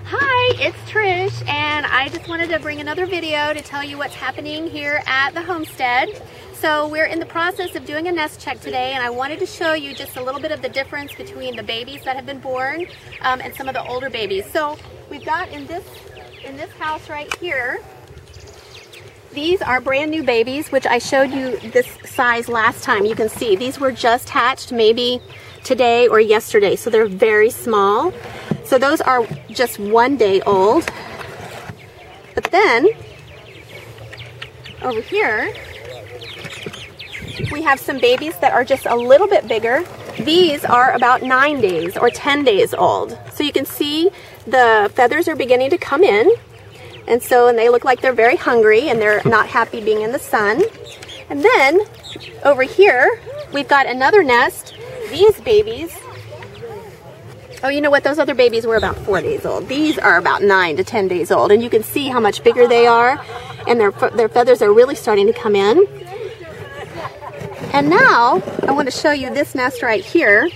Hi, it's Trish, and I just wanted to bring another video to tell you what's happening here at the homestead. So we're in the process of doing a nest check today, and I wanted to show you just a little bit of the difference between the babies that have been born and some of the older babies. So we've got in this house right here, these are brand new babies, which I showed you this size last time. You can see these were just hatched maybe today or yesterday, so they're very small. So those are just 1 day old. But then over here we have some babies that are just a little bit bigger. These are about 9 days or 10 days old. So you can see the feathers are beginning to come in. And they look like they're very hungry and they're not happy being in the sun. And then over here, we've got another nest. These babies, oh, you know what? Those other babies were about 4 days old. These are about 9 to 10 days old. And you can see how much bigger they are. And their feathers are really starting to come in. And now I want to show you this nest right here.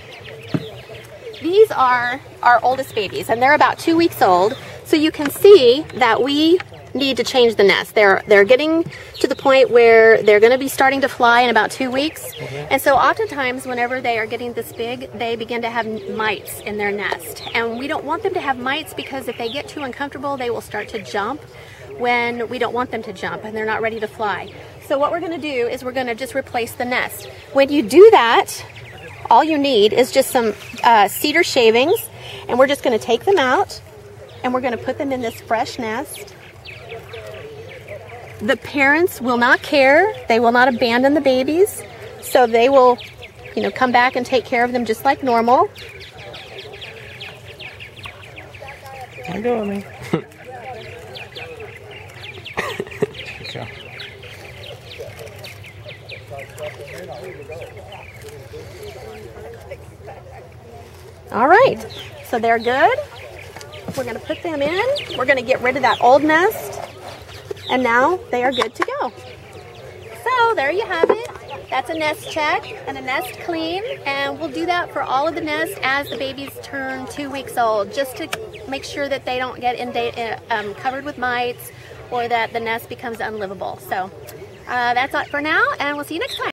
These are our oldest babies and they're about 2 weeks old. So you can see that we need to change the nest. They're getting to the point where they're going to be starting to fly in about 2 weeks. And so oftentimes whenever they are getting this big, they begin to have mites in their nest. And we don't want them to have mites because if they get too uncomfortable, they will start to jump when we don't want them to jump and they're not ready to fly. So what we're going to do is we're going to just replace the nest. When you do that, all you need is just some cedar shavings, and we're just going to take them out and we're going to put them in this fresh nest. The parents will not care. They will not abandon the babies. So they will, come back and take care of them just like normal. Don't go with me. Okay. All right, so they're good. We're going to put them in. We're going to get rid of that old nest. And now they are good to go. So there you have it. That's a nest check and a nest clean. And we'll do that for all of the nests as the babies turn 2 weeks old, just to make sure that they don't get covered with mites or that the nest becomes unlivable. So that's all for now, and we'll see you next time.